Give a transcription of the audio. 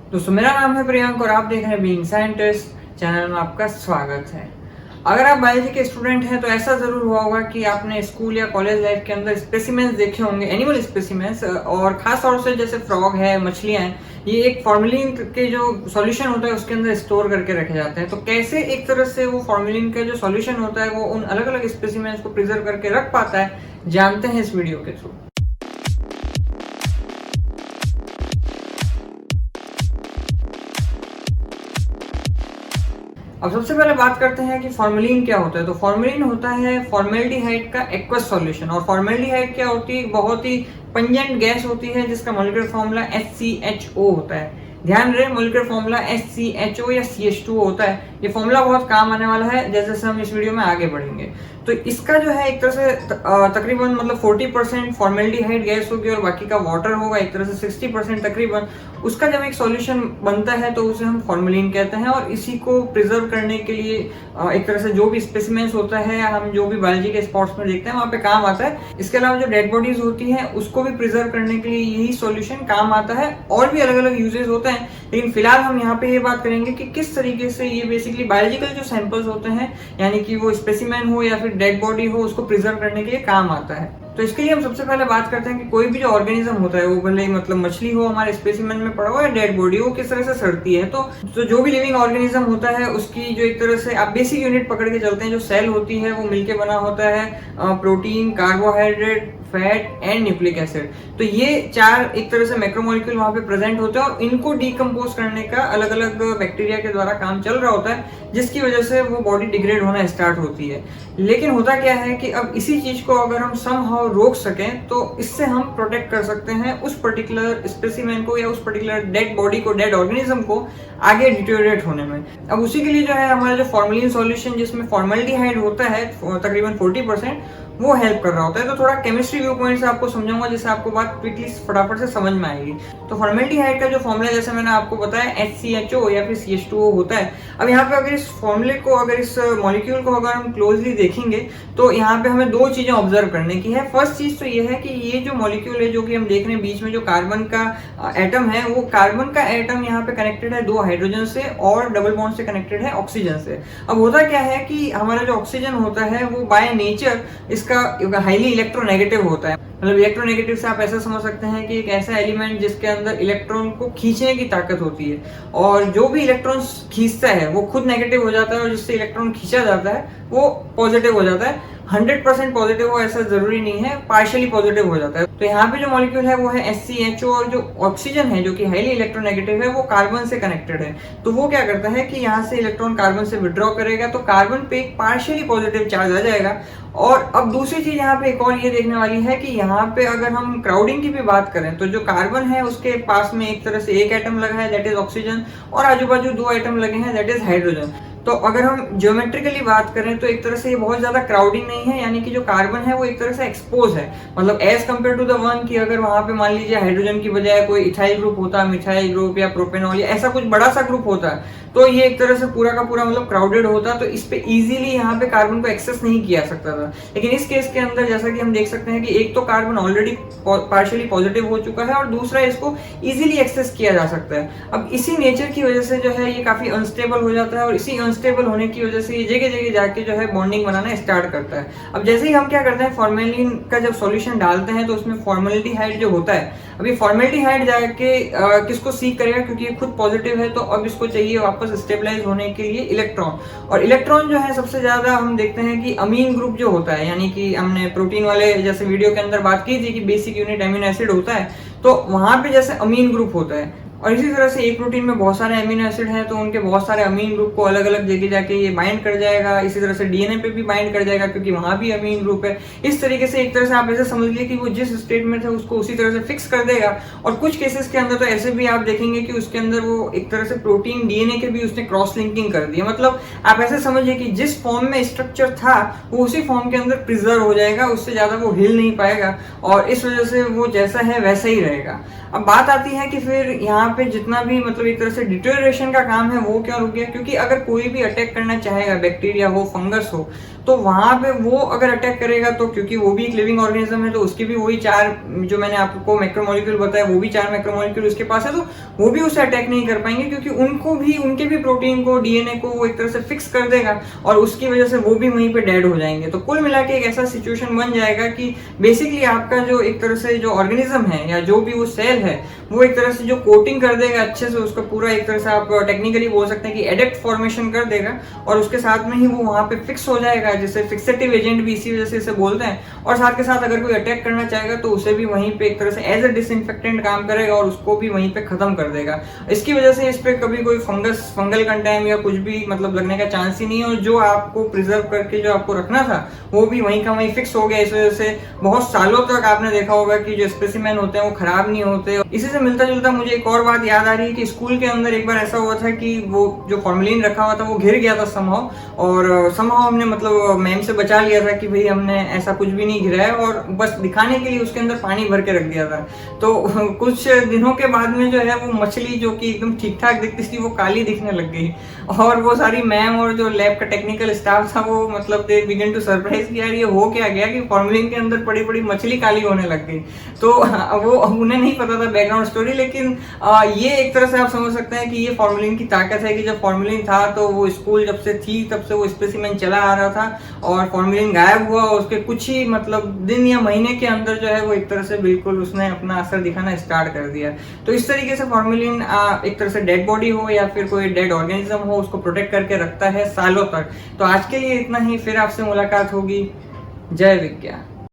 दोस्तों मेरा नाम है प्रियंक और आप देख रहे हैं बीइंग साइंटिस्ट चैनल में आपका स्वागत है। अगर आप बायोलॉजी के स्टूडेंट हैं तो ऐसा जरूर हुआ होगा कि आपने स्कूल या कॉलेज लाइफ के अंदर स्पेसिमेंस देखे होंगे, एनिमल स्पेसिमेंस, और खास तौर से जैसे फ्रॉग है, मछलियां हैं, ये एक फॉर्मेलिन के जो सॉल्यूशन होता है उसके अंदर स्टोर करके रखे जाते हैं। तो कैसे एक तरह से वो फॉर्मेलिन का जो सॉल्यूशन होता है वो उन अलग अलग स्पेसिमेंस को प्रिजर्व करके रख पाता है, जानते हैं इस वीडियो के थ्रू। अब सबसे पहले बात करते हैं कि फॉर्मेलिन क्या होता है। तो फॉर्मेलिन होता है फॉर्मेल्डिहाइड का एक्वस सॉल्यूशन। और फॉर्मेल्डिहाइड क्या होती है? बहुत ही पंजेंट गैस होती है जिसका मॉलिक्यूलर फॉर्मूला HCHO होता है। ध्यान रहे, मॉलिक्यूलर फॉर्मूला HCHO या CH2O होता है। ये फॉर्मूला बहुत काम आने वाला है जैसे जैसे हम इस वीडियो में आगे बढ़ेंगे। तो इसका जो है एक तरह से तकरीबन मतलब 40% फॉर्मेल्डिहाइड गैस होगी और बाकी का वाटर होगा, एक तरह से 60% तकरीबन। उसका जब एक सॉल्यूशन बनता है तो उसे हम फॉर्मेलिन कहते हैं। और इसी को प्रिजर्व करने के लिए एक तरह से जो भी स्पेसिमेंस होता है, हम जो भी बायोलॉजी के स्पॉट्स में देखते हैं वहाँ पे काम आता है। इसके अलावा जो डेड बॉडीज होती हैं उसको भी प्रिजर्व करने के लिए यही सॉल्यूशन काम आता है। और भी अलग अलग यूजेस होते हैं, लेकिन फिलहाल हम यहाँ पे ये बात करेंगे कि किस तरीके से ये बेसिकली बायोलॉजिकल जो सैंपल्स होते हैं, यानी कि वो स्पेसिमेन हो या फिर डेड बॉडी हो, उसको प्रिजर्व करने के लिए काम आता है। तो इसके लिए हम सबसे पहले बात करते हैं कि कोई भी जो ऑर्गेनिज्म होता है, वो भले ही मतलब मछली हो हमारे स्पेसिमेन में पड़ा हो या डेड बॉडी हो, किस तरह से सड़ती है। तो जो भी लिविंग ऑर्गेनिज्म होता है उसकी जो एक तरह से आप बेसिक यूनिट पकड़ के चलते हैं, जो सेल होती है वो मिलके बना होता है protein, carbohydrate, fat and nucleic acid. तो ये चार एक तरह से मैक्रोमोलिक्यूल वहां पे प्रेजेंट होते हैं और इनको डीकम्पोज करने का अलग अलग बैक्टीरिया के द्वारा काम चल रहा होता है, जिसकी वजह से वो बॉडी डिग्रेड होना स्टार्ट होती है। लेकिन होता क्या है कि अब इसी चीज को अगर हम समहाउ रोक सकें तो इससे हम प्रोटेक्ट कर सकते हैं उस पर्टिकुलर स्पेसिमेन को या उस पर्टिकुलर डेड बॉडी को, डेड ऑर्गेनिज्म को आगे डिटोरिएट होने में। अब उसी के लिए जो है हमारा जो फॉर्मेलिन सॉल्यूशन जिसमें फॉर्मेल्डिहाइड होता है तकरीबन 40%, वो हेल्प कर रहा होता है। तो थोड़ा केमिस्ट्री व्यू पॉइंट से आपको समझाऊंगा जिससे आपको बात क्विकली फटाफट से समझ में आएगी। तो फॉर्मेल्डिहाइड का जो फॉर्मूला जैसे मैंने आपको बताया HCHO या फिर CH2O होता है। अब यहाँ पे अगर इस फॉर्मूले को, अगर इस मॉलिक्यूल को अगर हम क्लोजली देखेंगे तो यहाँ पे हमें दो चीजें ऑब्जर्व करने की है। फर्स्ट चीज तो ये है कि ये जो मॉलिक्यूल है जो कि हम देख रहे हैं, बीच में जो कार्बन का एटम है, वो कार्बन का एटम यहाँ पे कनेक्टेड है दो हाइड्रोजन से और डबल बॉन्ड से कनेक्टेड है ऑक्सीजन से। अब होता क्या है कि हमारा जो ऑक्सीजन होता है वो बाय नेचर इसका हाईली इलेक्ट्रोनेगेटिव होता है। मतलब इलेक्ट्रोनेगेटिव से आप ऐसा समझ सकते हैं कि एक ऐसा एलिमेंट जिसके अंदर इलेक्ट्रॉन को खींचने की ताकत होती है, और जो भी इलेक्ट्रॉन खींचता है वो खुद नेगेटिव हो जाता है और जिससे इलेक्ट्रॉन खींचा जाता है वो पॉजिटिव हो जाता है। 100% पॉजिटिव हो ऐसा जरूरी नहीं है, पार्शियली पॉजिटिव हो जाता है। तो यहाँ पे जो मॉलिक्यूल है वो है HCHO, और जो ऑक्सीजन है जो कि हाईली इलेक्ट्रोनेगेटिव है वो कार्बन से कनेक्टेड है। तो वो क्या करता है कि यहाँ से इलेक्ट्रॉन कार्बन से विड्रॉ करेगा तो कार्बन पे एक पार्शियली पॉजिटिव चार्ज आ जाएगा। और अब दूसरी चीज यहाँ पे एक और ये देखने वाली है कि यहाँ पे अगर हम क्राउडिंग की भी बात करें तो जो कार्बन है उसके पास में एक तरह से एक एटम लगा है दैट इज ऑक्सीजन, और आजू बाजू दो एटम लगे हैं दैट इज हाइड्रोजन। तो अगर हम ज्योमेट्रिकली बात करें तो एक तरह से ये बहुत ज्यादा क्राउडिंग नहीं है, यानी कि जो कार्बन है वो एक तरह से एक्सपोज है। मतलब as compared to the one की अगर वहां पे मान लीजिए हाइड्रोजन की बजाय कोई इथाइल ग्रुप होता, मिथाइल ग्रुप या प्रोपेनॉल या ऐसा कुछ बड़ा सा ग्रुप होता, तो ये एक तरह से पूरा का पूरा मतलब क्राउडेड होता, तो इस पे इजीली यहाँ पे कार्बन को एक्सेस नहीं किया सकता था। लेकिन इस केस के अंदर जैसा कि हम देख सकते हैं कि एक तो कार्बन ऑलरेडी पार्शियली पॉजिटिव हो चुका है और दूसरा इसको इजीली एक्सेस किया जा सकता है। अब इसी नेचर की वजह से जो है ये काफी अनस्टेबल हो जाता है और इसी अनस्टेबल होने की वजह से ये जगह जगह जाके जो है बॉन्डिंग बनाना स्टार्ट करता है। अब जैसे ही हम क्या करते हैं, फॉर्मेलिन का जब सॉल्यूशन डालते हैं तो उसमें फॉर्मेल्डिहाइड जो होता है, अभी फॉर्मेल्डिहाइड जाके किसको सीक करेगा, क्योंकि ये खुद पॉजिटिव है तो अब इसको चाहिए वापस स्टेबलाइज होने के लिए इलेक्ट्रॉन। और इलेक्ट्रॉन जो है सबसे ज्यादा हम देखते हैं कि अमीन ग्रुप जो होता है, यानी कि हमने प्रोटीन वाले जैसे वीडियो के अंदर बात की थी कि बेसिक यूनिट अमीनो एसिड होता है, तो वहां पे जैसे अमीन ग्रुप होता है। और इसी तरह से एक प्रोटीन में बहुत सारे अमीनो एसिड हैं तो उनके बहुत सारे अमीन ग्रुप को अलग अलग जगह जाके ये बाइंड कर जाएगा। इसी तरह से डीएनए पे भी बाइंड कर जाएगा क्योंकि वहां भी अमीन ग्रुप है। इस तरीके से एक तरह से आप ऐसे समझ लीजिए कि वो जिस स्टेट में थे उसको उसी तरह से फिक्स कर देगा। और कुछ केसेस के अंदर तो ऐसे भी आप देखेंगे कि उसके अंदर वो एक तरह से प्रोटीन डीएनए के भी उसने क्रॉस लिंकिंग कर दिया। मतलब आप ऐसे समझिए कि जिस फॉर्म में स्ट्रक्चर था वो उसी फॉर्म के अंदर प्रिजर्व हो जाएगा, उससे ज्यादा वो हिल नहीं पाएगा और इस वजह से वो जैसा है वैसा ही रहेगा। अब बात आती है कि फिर यहाँ पे जितना भी मतलब एक तरह से डिटोरिएशन का काम है वो क्यों रुक गया, क्योंकि अगर कोई भी अटैक करना चाहेगा, बैक्टीरिया हो, फंगस हो, तो वहां पे वो अगर अटैक करेगा तो क्योंकि वो भी एक लिविंग ऑर्गेनिज्म है, तो उसके भी वही 4 जो मैंने आपको मैक्रोमोलिक्यूल बताया, वो भी 4 मैक्रोमोलिक्यूल उसके पास है, तो वो भी उसे अटैक नहीं कर पाएंगे क्योंकि उनके भी प्रोटीन को, डीएनए को वो एक तरह से फिक्स कर देगा और उसकी वजह से वो भी वहीं पे डेड हो जाएंगे। तो कुल मिला के एक ऐसा सिचुएशन बन जाएगा कि बेसिकली आपका जो एक तरह से जो ऑर्गेनिज्म है या जो भी वो सेल है, वो एक तरह से जो कोटिंग कर देगा अच्छे से उसका पूरा, एक तरह से आप टेक्निकली बोल सकते हैं कि एडेप्ट फॉर्मेशन कर देगा और उसके साथ में ही वो वहां पे फिक्स हो जाएगा, जिसे फिक्सेटिव एजेंट भी इसी वजह से इसे बोलते हैं। और साथ के साथ अगर कोई अटैक करना चाहेगा तो उसे भी वहीं पे एक तरह से एज अ डिसइंफेक्टेंट काम करेगा और उसको भी वहीं पे खत्म कर देगा। इसकी वजह से इस पे कभी कोई फंगल कंटेम या कुछ भी मतलब लगने का चांस ही नहीं है, और जो आपको प्रिजर्व करके जो आपको रखना था वो भी वहीं का वहीं फिक्स हो गया। इस वजह से बहुत सालों तक आपने देखा होगा कि जो स्पेसिमेन होते हैं वो खराब नहीं होते। इसी से मिलता जुलता मुझे एक और बात याद आ रही है कि स्कूल के अंदर एक बार ऐसा हुआ था कि वो जो फॉर्मेलिन रखा हुआ था वो घिर गया था समहाउ, और समहाउ हमने मतलब मैम से बचा लिया था कि भाई हमने ऐसा कुछ भी नहीं घिरा है, और बस दिखाने के लिए उसके अंदर पानी भर के रख दिया था। तो कुछ दिनों के बाद में जो है वो मछली जो कि एकदम ठीक ठाक दिखती थी वो काली दिखने लग गई, और वो सारी मैम और जो लैब का टेक्निकल स्टाफ था वो मतलब दे बिगिन टू सरप्राइज कि यार ये हो क्या गया कि फॉर्मेलिन के अंदर पड़ी पड़ी मछली काली होने लग गई। तो वो उन्हें नहीं पता था बैकग्राउंड स्टोरी, लेकिन ये एक तरह से आप समझ सकते हैं कि ये फॉर्मेलिन की ताकत है कि जब फॉर्मेलिन था तो वो स्कूल जब से थी तब से वो स्पेसिमेन चला आ रहा था, और फॉर्मेलिन गायब हुआ उसके कुछ ही मतलब दिन या महीने के अंदर जो है वो एक तरह से बिल्कुल उसने अपना असर दिखाना स्टार्ट कर दिया। तो इस तरीके से फॉर्मेलिन एक तरह से डेड बॉडी हो या फिर कोई डेड ऑर्गेनिज्म हो उसको प्रोटेक्ट करके रखता है सालों तक। तो आज के लिए इतना ही, फिर आपसे मुलाकात होगी। जय विज्ञान।